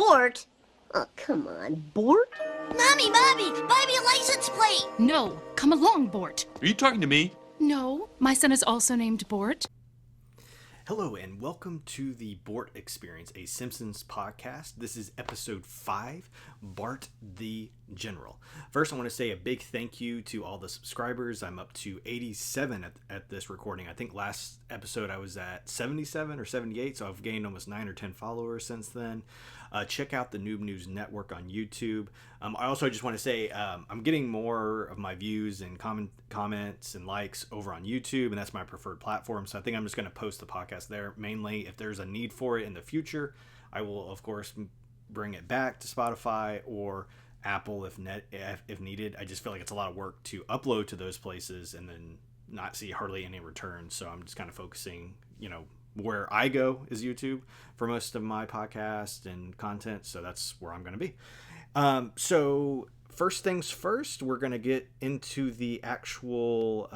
Bort? Oh, come on, Bort? Mommy, buy me a license plate! No, come along, Bort. Are you talking to me? No, my son is also named Bort. Hello and welcome to the Bort Experience, a Simpsons podcast. This is episode 5, Bart the General. First, I want to say a big thank you to all the subscribers. I'm up to 87 at this recording. I think last episode I was at 77 or 78, so I've gained almost 9 or 10 followers since then. Check out the Noob News Network on YouTube. I also just want to say I'm getting more of my views and comments and likes over on YouTube, and that's my preferred platform. So I think I'm just going to post the podcast there mainly. If there's a need for it in the future, I will, of course, bring it back to Spotify or Apple if needed. I just feel like it's a lot of work to upload to those places and then not see hardly any returns. So I'm just kind of focusing, where I go is YouTube for most of my podcast and content. So that's where I'm going to be. So first things first, we're going to get into the actual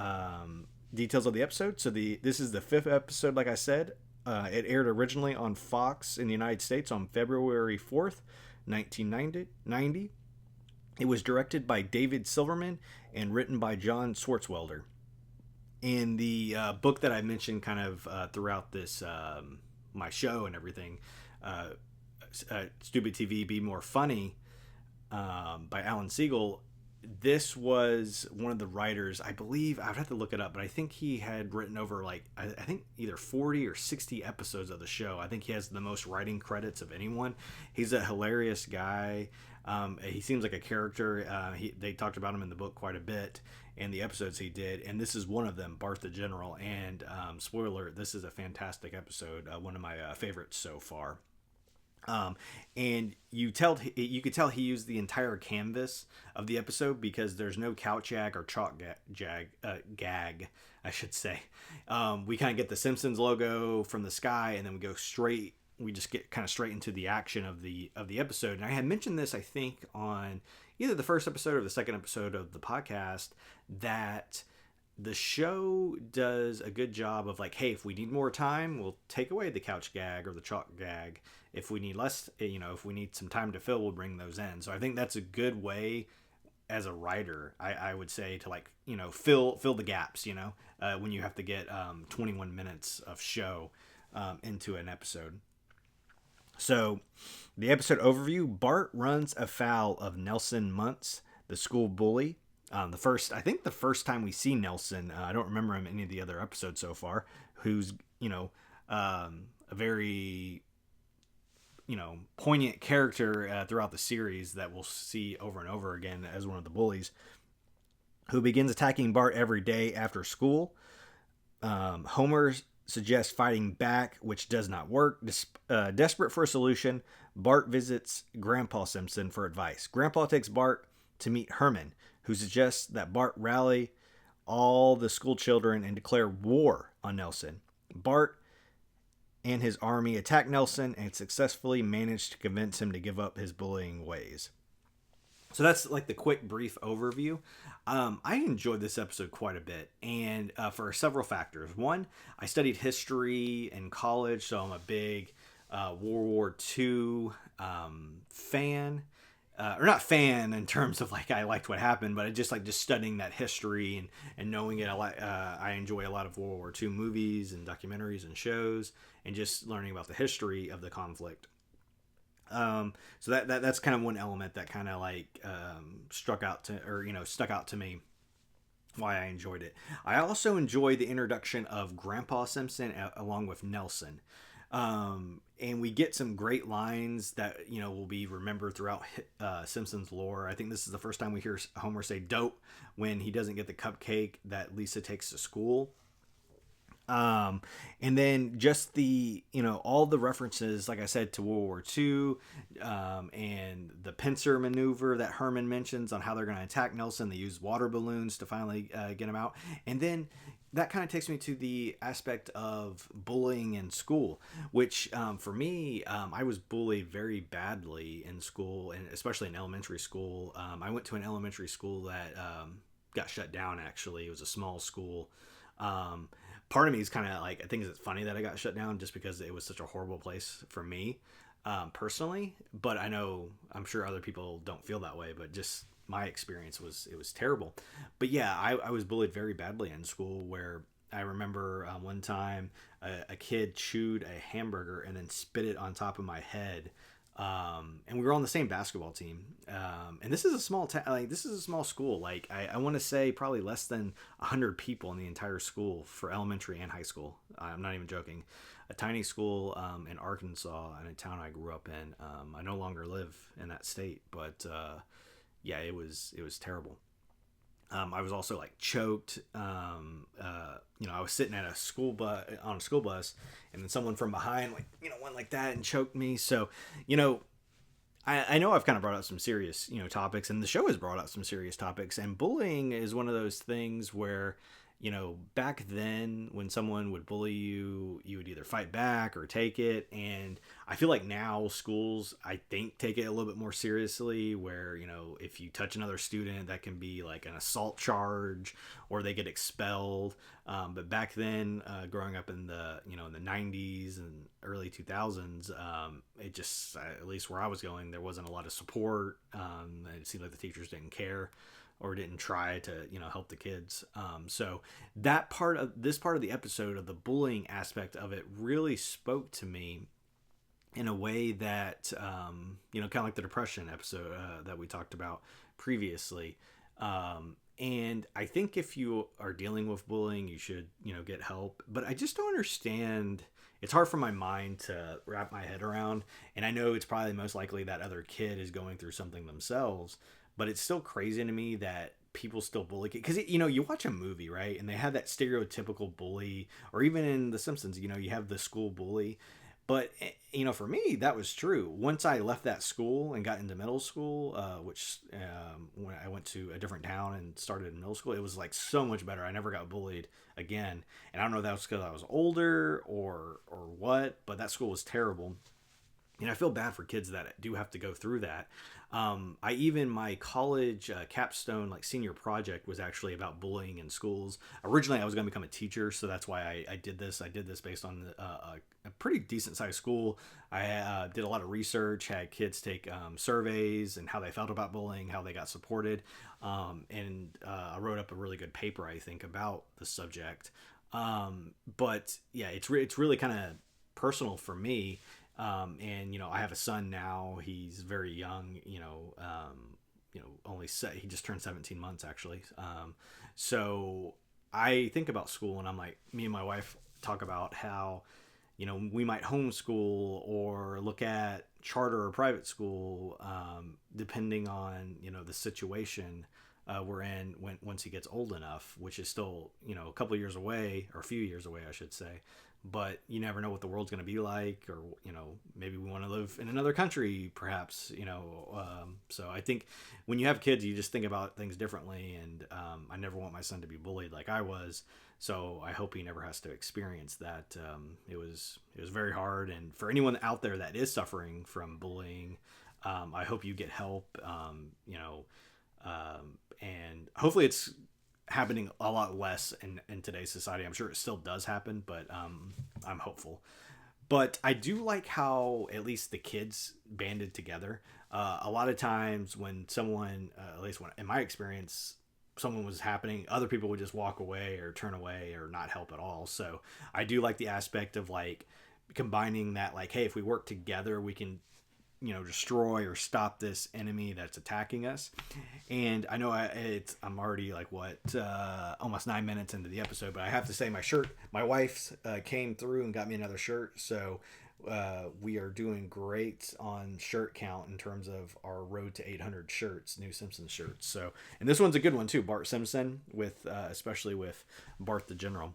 details of the episode. So this is the 5th episode, like I said. It aired originally on Fox in the United States on February 4th, 1990. It was directed by David Silverman and written by John Swartzwelder. In the book that I mentioned kind of throughout this my show and everything, Stupid TV Be More Funny by Alan Siegel, this was one of the writers, I believe, I'd have to look it up, but I think he had written over I think either 40 or 60 episodes of the show. I think he has the most writing credits of anyone. He's a hilarious guy. He seems like a character. They talked about him in the book quite a bit and the episodes he did, and this is one of them, Bart the General. And spoiler, this is a fantastic episode, one of my favorites so far. And you could tell he used the entire canvas of the episode because there's no couch gag or chalk gag, I should say. We kind of get the Simpsons logo from the sky, and then we just get kind of straight into the action of the episode. And I had mentioned this, I think, on either the first episode or the second episode of the podcast, that the show does a good job of hey, if we need more time, we'll take away the couch gag or the chalk gag. If we need less, if we need some time to fill, we'll bring those in. So I think that's a good way as a writer, I would say, to fill the gaps, when you have to get 21 minutes of show into an episode. So the episode overview: Bart runs afoul of Nelson Muntz, the school bully. The first time we see Nelson, I don't remember him in any of the other episodes so far, who's, a very, poignant character throughout the series that we'll see over and over again as one of the bullies, who begins attacking Bart every day after school. Homer suggests fighting back, which does not work. Desperate for a solution, Bart visits Grandpa Simpson for advice. Grandpa takes Bart to meet Herman, who suggests that Bart rally all the school children and declare war on Nelson. Bart and his army attack Nelson and successfully manage to convince him to give up his bullying ways. So that's the quick, brief overview. I enjoyed this episode quite a bit, and for several factors. One, I studied history in college, so I'm a big World War II fan. Or not fan in terms of I liked what happened, but I just studying that history and knowing it. I enjoy a lot of World War II movies and documentaries and shows, and just learning about the history of the conflict. So that's kind of one element that kind of stuck out to me, why I enjoyed it. I also enjoyed the introduction of Grandpa Simpson along with Nelson. And we get some great lines that, will be remembered throughout Simpsons lore. I think this is the first time we hear Homer say dope when he doesn't get the cupcake that Lisa takes to school. And then just the, all the references, like I said, to World War II, and the pincer maneuver that Herman mentions on how they're going to attack Nelson. They use water balloons to finally get him out. And then that kind of takes me to the aspect of bullying in school, which for me, I was bullied very badly in school, and especially in elementary school. I went to an elementary school that got shut down, actually. It was a small school. Part of me is kind of I think it's funny that I got shut down just because it was such a horrible place for me. personally, but I'm sure other people don't feel that way, but just my experience was, it was terrible. But yeah, I was bullied very badly in school, where I remember one time a kid chewed a hamburger and then spit it on top of my head. And we were on the same basketball team. And this is a this is a small school. Like I want to say probably less than 100 people in the entire school for elementary and high school. I'm not even joking. A tiny school in Arkansas, in a town I grew up in. I no longer live in that state, but yeah, it was terrible. I was also like choked. I was sitting at a school bus on a school bus, and then someone from behind, like, went like that and choked me. So, I know I've kind of brought up some serious, topics, and the show has brought up some serious topics. And bullying is one of those things where, back then when someone would bully you, you would either fight back or take it. And I feel like now schools, I think, take it a little bit more seriously, where, if you touch another student, that can be like an assault charge or they get expelled. But back then, growing up in the, in the 90s and early 2000s, it just, at least where I was going, there wasn't a lot of support. It seemed like the teachers didn't care or didn't try to, help the kids. So that this part of the episode, of the bullying aspect of it, really spoke to me in a way that, kind of like the depression episode that we talked about previously. And I think if you are dealing with bullying, you should, get help. But I just don't understand. It's hard for my mind to wrap my head around. And I know it's probably most likely that other kid is going through something themselves. But it's still crazy to me that people still bully kids. Because, you watch a movie, right? And they have that stereotypical bully. Or even in The Simpsons, you have the school bully. But, for me, that was true. Once I left that school and got into middle school, which when I went to a different town and started in middle school, it was like so much better. I never got bullied again. And I don't know if that was because I was older or what, but that school was terrible. And I feel bad for kids that do have to go through that. My college capstone, like senior project, was actually about bullying in schools. Originally, I was going to become a teacher, so that's why I did this. I did this based on a pretty decent sized school. I did a lot of research, had kids take surveys and how they felt about bullying, how they got supported, and I wrote up a really good paper, I think, about the subject. But yeah, it's really kind of personal for me. I have a son now. He's very young, he just turned 17 months actually. So I think about school, and I'm like, me and my wife talk about how, we might homeschool or look at charter or private school, depending on, the situation we're in once he gets old enough, which is still, a couple of years away, or a few years away, I should say. But you never know what the world's going to be like, or, maybe we want to live in another country, perhaps, so I think when you have kids, you just think about things differently. And I never want my son to be bullied like I was. So I hope he never has to experience that. It was very hard. And for anyone out there that is suffering from bullying, I hope you get help, and hopefully it's happening a lot less in today's society. I'm sure it still does happen, but I'm hopeful. But I do like how at least the kids banded together. A lot of times when someone, at least when in my experience, someone was happening, other people would just walk away or turn away or not help at all. So I do like the aspect of like combining that, like, hey, if we work together, we can, destroy or stop this enemy that's attacking us. And I know I'm already like almost 9 minutes into the episode, but I have to say my wife came through and got me another shirt. So we are doing great on shirt count in terms of our road to 800 shirts, new Simpsons shirts. So, and this one's a good one too, Bart Simpson, with especially with Bart the General.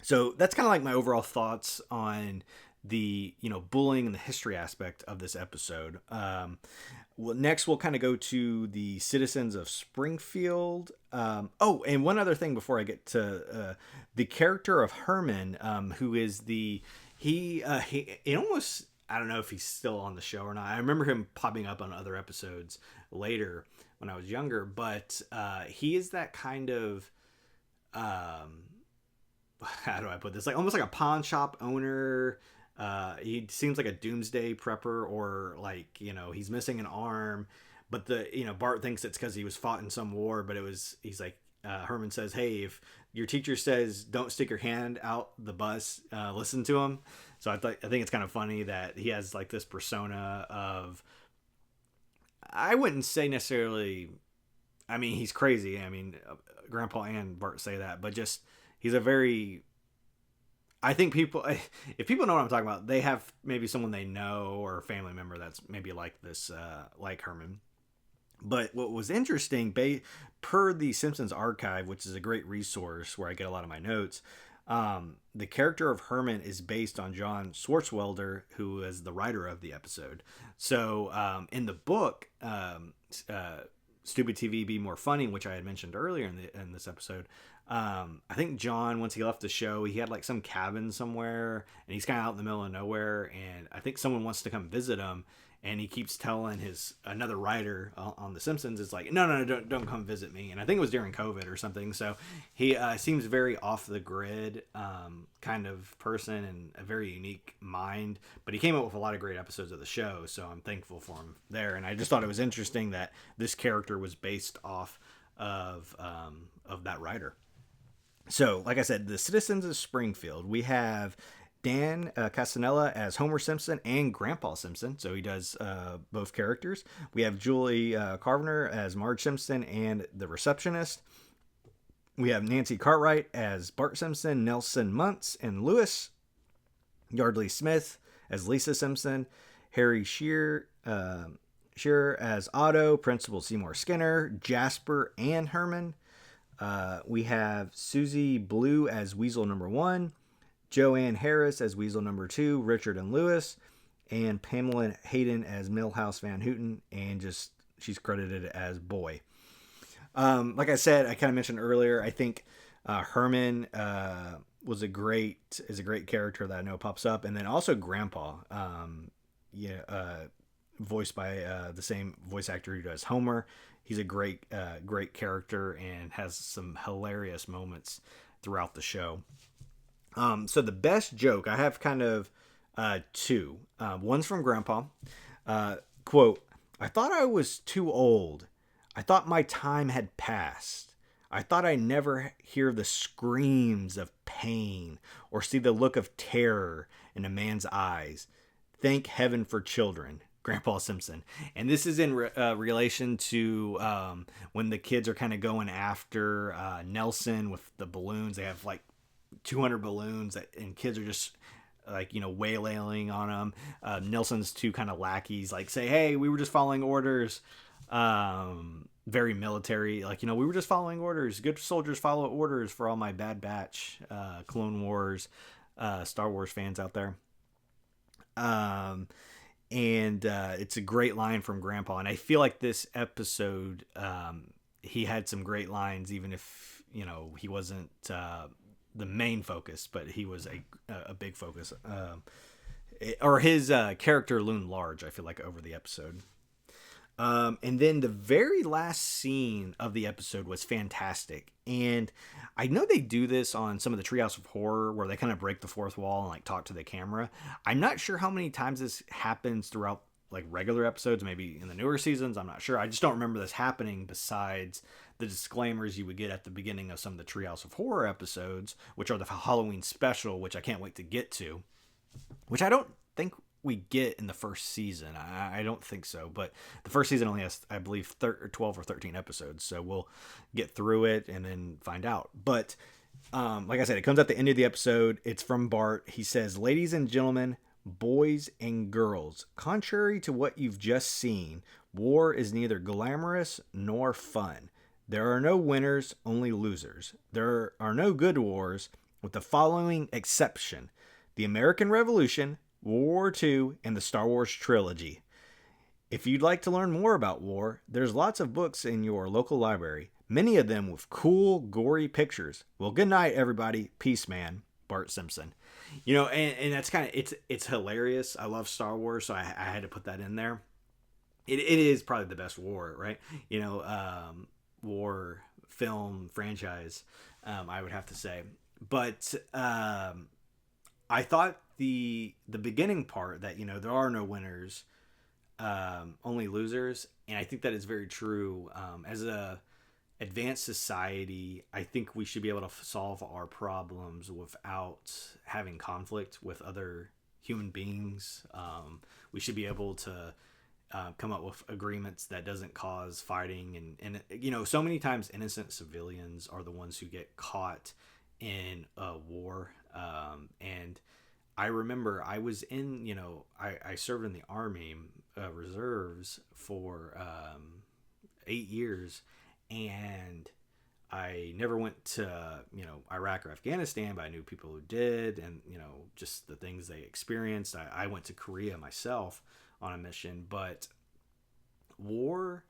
So that's kind of like my overall thoughts on the bullying and the history aspect of this episode. Next we'll kind of go to the citizens of Springfield. And one other thing before I get to the character of Herman, who is he almost, I don't know if he's still on the show or not. I remember him popping up on other episodes later when I was younger, but he is that kind of how do I put this, like almost like a pawn shop owner, He seems like a doomsday prepper, or like, he's missing an arm, but Bart thinks it's because he was fought in some war, but he's like, Herman says, hey, if your teacher says don't stick your hand out the bus, listen to him. So I think it's kind of funny that he has like this persona of, I wouldn't say necessarily, I mean, he's crazy. I mean, Grandpa and Bart say that, but just, he's a very, I think if people know what I'm talking about, they have maybe someone they know or a family member that's maybe like this, like Herman. But what was interesting, per the Simpsons archive, which is a great resource where I get a lot of my notes, the character of Herman is based on John Swartzwelder, who is the writer of the episode. So in the book, Stupid TV Be More Funny, which I had mentioned earlier in this episode, I think John, once he left the show, he had like some cabin somewhere, and he's kind of out in the middle of nowhere, and I think someone wants to come visit him, and he keeps telling another writer on The Simpsons, it's like, no, don't come visit me. And I think it was during COVID or something. So he seems very off the grid kind of person, and a very unique mind. But he came up with a lot of great episodes of the show, so I'm thankful for him there. And I just thought it was interesting that this character was based off of that writer. So, like I said, the Citizens of Springfield, we have Dan Castanella as Homer Simpson and Grandpa Simpson, so he does both characters. We have Julie Carvener as Marge Simpson and the receptionist. We have Nancy Cartwright as Bart Simpson, Nelson Muntz and Lewis, Yardley Smith as Lisa Simpson, Harry Shearer as Otto, Principal Seymour Skinner, Jasper and Herman. We have Susie Blue as Weasel number 1, Joanne Harris as Weasel number 2, Richard and Lewis, and Pamela Hayden as Milhouse Van Houten, and she's credited as Boy. Like I said, I kind of mentioned earlier, I think Herman is a great character that I know pops up, and then also Grandpa, voiced by the same voice actor who does Homer. He's a great character and has some hilarious moments throughout the show. So the best joke, I have kind of two. One's from Grandpa. Quote, I thought I was too old. I thought my time had passed. I thought I'd never hear the screams of pain or see the look of terror in a man's eyes. Thank heaven for children. Grandpa Simpson. And this is in relation to when the kids are kind of going after Nelson with the balloons. They have like 200 balloons and kids are just like, waylaying on them. Nelson's two kind of lackeys like say, hey, we were just following orders. Very military, like, we were just following orders. Good soldiers follow orders, for all my Bad Batch, Clone Wars, Star Wars fans out there. And it's a great line from Grandpa. And I feel like this episode, he had some great lines, even if, he wasn't the main focus, but he was a big focus. Or his character loomed large, I feel like, over the episode. And then the very last scene of the episode was fantastic. And I know they do this on some of the Treehouse of Horror where they kind of break the fourth wall and like talk to the camera. I'm not sure how many times this happens throughout like regular episodes, maybe in the newer seasons. I'm not sure. I just don't remember this happening besides the disclaimers you would get at the beginning of some of the Treehouse of Horror episodes, which are the Halloween special, which I can't wait to get to, which I don't think we get in the first season. I don't think so, but the first season only has, I believe, 12 or 13 episodes, so we'll get through it and then find out. But like I said, it comes at the end of the episode. It's from Bart. He says, ladies and gentlemen, boys and girls, contrary to what you've just seen, war is neither glamorous nor fun. There are no winners, only losers. There are no good wars, with the following exception: the American Revolution, World War II, and the Star Wars trilogy. If you'd like to learn more about war, there's lots of books in your local library, many of them with cool, gory pictures. Well, good night, everybody. Peace, man. Bart Simpson. And that's kind of, it's hilarious. I love Star Wars, so I had to put that in there. It is probably the best war, right? War film franchise, I would have to say. But I thought the beginning part that, there are no winners, only losers, and I think that is very true. As a advanced society, I think we should be able to solve our problems without having conflict with other human beings. We should be able to come up with agreements that doesn't cause fighting, and so many times innocent civilians are the ones who get caught in a war. And I remember I was in, I served in the Army reserves for 8 years, and I never went to, Iraq or Afghanistan, but I knew people who did, and, just the things they experienced. I went to Korea myself on a mission, but war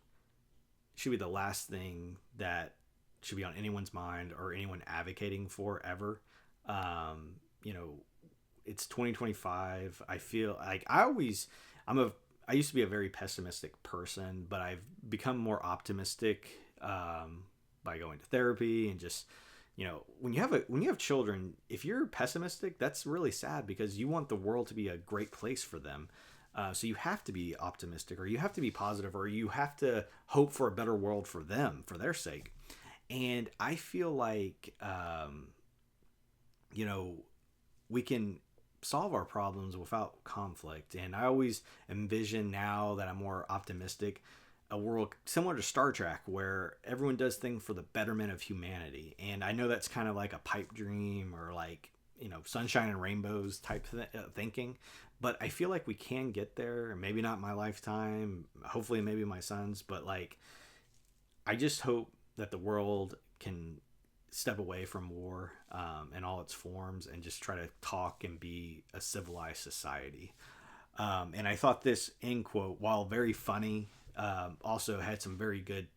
should be the last thing that should be on anyone's mind or anyone advocating for ever. It's 2025. I feel like I used to be a very pessimistic person, but I've become more optimistic by going to therapy and just, when you have children, if you're pessimistic, that's really sad because you want the world to be a great place for them. So you have to be optimistic, or you have to be positive, or you have to hope for a better world for them, for their sake. And I feel like, we can solve our problems without conflict. And I always envision, now that I'm more optimistic, a world similar to Star Trek where everyone does things for the betterment of humanity. And I know that's kind of like a pipe dream, or like, sunshine and rainbows type thinking, but I feel like we can get there. Maybe not my lifetime, hopefully maybe my son's, but like, I just hope that the world can step away from war in all its forms and just try to talk and be a civilized society. And I thought this end quote, while very funny, also had some very good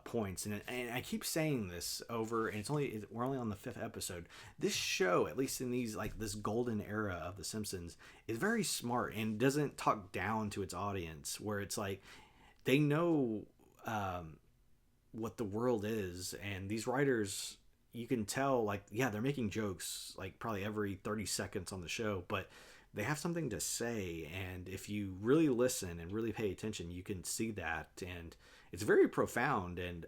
points. And I keep saying this over, and we're only on the 5th episode. This show, at least in these, like, this golden era of The Simpsons, is very smart and doesn't talk down to its audience, where it's like they know what the world is, and these writers, you can tell, like, yeah, they're making jokes like probably every 30 seconds on the show, but they have something to say, and if you really listen and really pay attention, you can see that, and it's very profound, and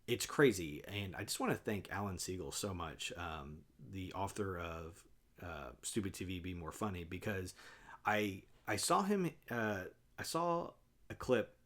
it's crazy. And I just want to thank Alan Siegel so much, the author of Stupid TV Be More Funny, because I saw him, I saw a clip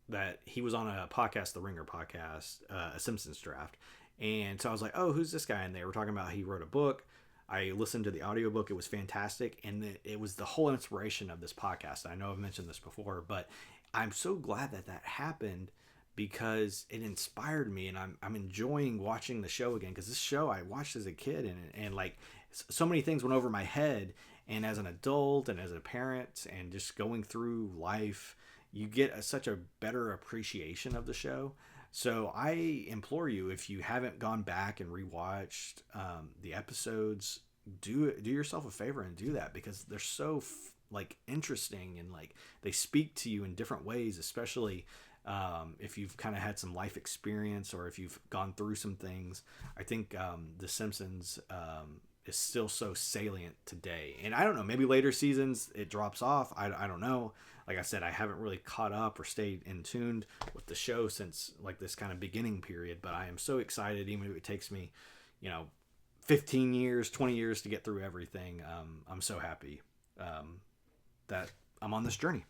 that he was on a podcast, the Ringer podcast, a Simpsons draft. And so I was like, oh, who's this guy? And they were talking about he wrote a book. I listened to the audiobook. It was fantastic. And it was the whole inspiration of this podcast. I know I've mentioned this before, but I'm so glad that happened, because it inspired me, and I'm enjoying watching the show again, because this show I watched as a kid, and like so many things went over my head, and as an adult and as a parent and just going through life, you get such a better appreciation of the show. So I implore you, if you haven't gone back and rewatched the episodes, do yourself a favor and do that, because they're so like interesting, and like they speak to you in different ways, especially if you've kind of had some life experience, or if you've gone through some things. I think The Simpsons is still so salient today. And I don't know, maybe later seasons it drops off. I don't know. Like I said, I haven't really caught up or stayed in tuned with the show since like this kind of beginning period, but I am so excited, even if it takes me, 15 years, 20 years to get through everything. I'm so happy that I'm on this journey.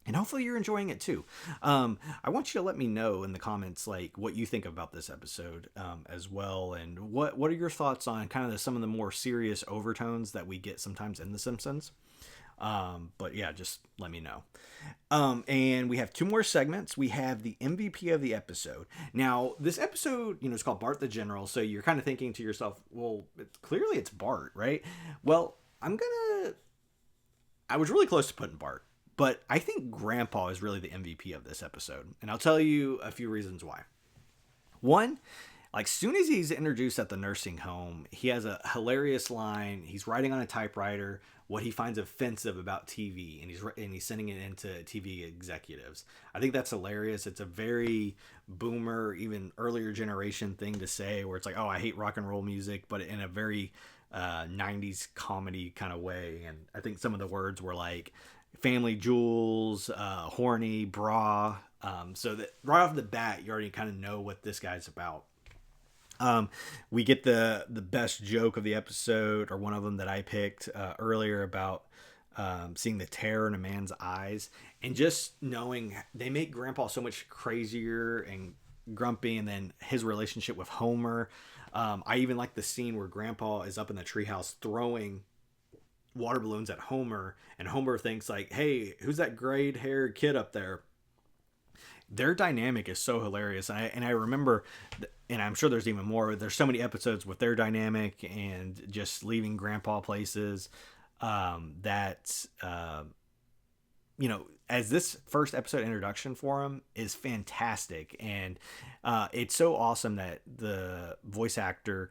And hopefully you're enjoying it too. I want you to let me know in the comments, like, what you think about this episode as well. And what are your thoughts on kind of some of the more serious overtones that we get sometimes in The Simpsons? But yeah, just let me know. And we have 2 more segments. We have the MVP of the episode. Now, this episode, it's called Bart the General. So you're kind of thinking to yourself, well, clearly it's Bart, right? Well, I was really close to putting Bart, but I think Grandpa is really the MVP of this episode. And I'll tell you a few reasons why. One, like, soon as he's introduced at the nursing home, he has a hilarious line. He's writing on a typewriter what he finds offensive about TV, and he's sending it into TV executives. I think that's hilarious. It's a very boomer, even earlier generation thing to say, where it's like, oh, I hate rock and roll music, but in a very 90s comedy kind of way. And I think some of the words were like family jewels, horny, bra. So that right off the bat, you already kind of know what this guy's about. We get the best joke of the episode, or one of them that I picked earlier, about seeing the terror in a man's eyes, and just knowing they make Grandpa so much crazier and grumpy, and then his relationship with Homer. I even like the scene where Grandpa is up in the treehouse throwing water balloons at Homer, and Homer thinks like, "Hey, who's that gray-haired kid up there?" Their dynamic is so hilarious, and I remember, and I'm sure there's even more. There's so many episodes with their dynamic and just leaving Grandpa places that as this first episode introduction for him is fantastic, and it's so awesome that the voice actor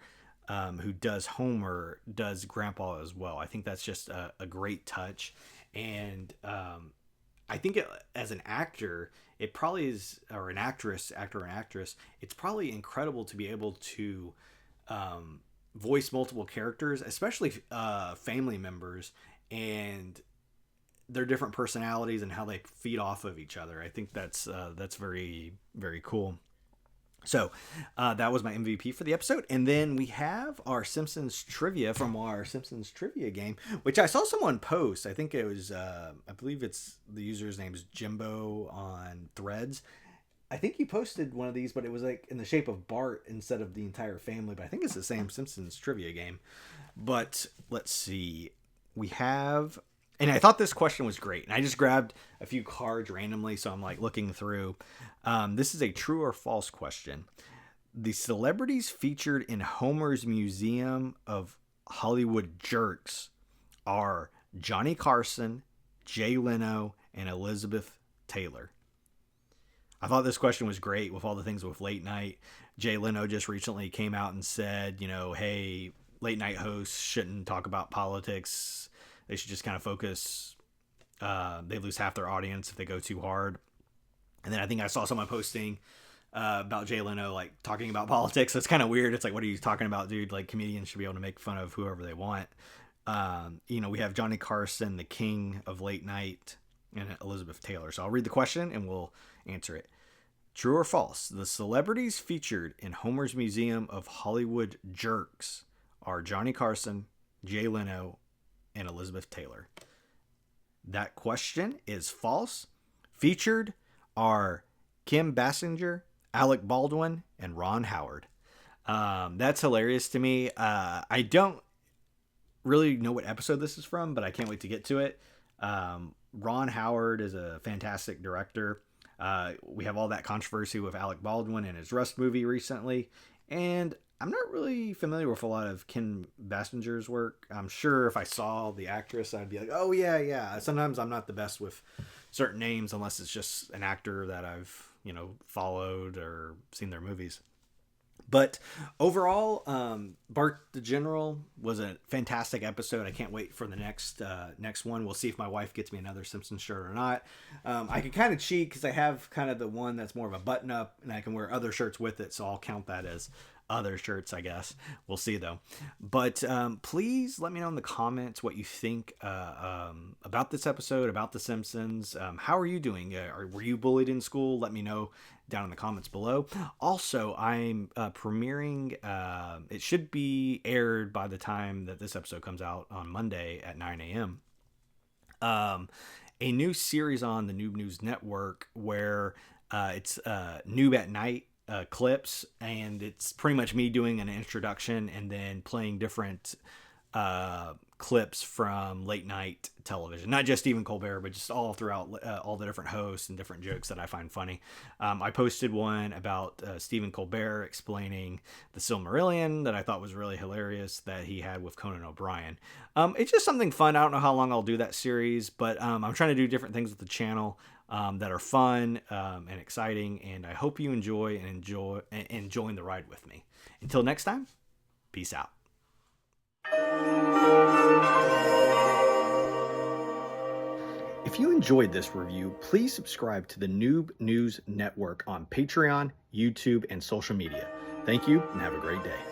who does Homer does Grandpa as well. I think that's just a great touch, and I think as an actor, it probably is, or an actress, it's probably incredible to be able to voice multiple characters, especially family members, and their different personalities and how they feed off of each other. I think that's very, very cool. So that was my MVP for the episode. And then we have our Simpsons trivia from our Simpsons trivia game, which I saw someone post. I think it was, I believe it's the user's name is Jimbo on Threads. I think he posted one of these, but it was like in the shape of Bart instead of the entire family. But I think it's the same Simpsons trivia game. But let's see. We have, and I thought this question was great, and I just grabbed a few cards randomly, so I'm like looking through. This is a true or false question. The celebrities featured in Homer's Museum of Hollywood Jerks are Johnny Carson, Jay Leno, and Elizabeth Taylor. I thought this question was great with all the things with late night. Jay Leno just recently came out and said, hey, late night hosts shouldn't talk about politics. They should just kind of focus. They lose half their audience if they go too hard. And then I think I saw someone posting about Jay Leno, like talking about politics. So it's kind of weird. It's like, what are you talking about, dude? Like, comedians should be able to make fun of whoever they want. We have Johnny Carson, the king of late night, and Elizabeth Taylor. So I'll read the question and we'll answer it. True or false? The celebrities featured in Homer's Museum of Hollywood Jerks are Johnny Carson, Jay Leno, and Elizabeth Taylor. That question is false. Featured are Kim Basinger, Alec Baldwin, and Ron Howard. That's hilarious to me. I don't really know what episode this is from, but I can't wait to get to it. Ron Howard is a fantastic director. We have all that controversy with Alec Baldwin and his Rust movie recently, and I'm not really familiar with a lot of Kim Basinger's work. I'm sure if I saw the actress, I'd be like, oh, yeah. Sometimes I'm not the best with certain names unless it's just an actor that I've, followed or seen their movies. But overall, Bart the General was a fantastic episode. I can't wait for the next one. We'll see if my wife gets me another Simpsons shirt or not. I can kind of cheat because I have kind of the one that's more of a button-up, and I can wear other shirts with it, so I'll count that as other shirts, I guess. We'll see, though. But please let me know in the comments what you think about this episode, about The Simpsons. How are you doing? Were you bullied in school? Let me know down in the comments below. Also, I'm premiering, it should be aired by the time that this episode comes out on Monday at 9 a.m. A new series on the Noob News Network where it's Noob at Night clips, and it's pretty much me doing an introduction and then playing different clips from late night television, not just Stephen Colbert, but just all throughout all the different hosts and different jokes that I find funny. I posted one about Stephen Colbert explaining the Silmarillion that I thought was really hilarious that he had with Conan O'Brien. It's just something fun. I don't know how long I'll do that series, but I'm trying to do different things with the channel that are fun and exciting, and I hope you enjoy join the ride with me. Until next time, peace out. If you enjoyed this review, please subscribe to the Noob News Network on Patreon, YouTube, and social media. Thank you, and have a great day.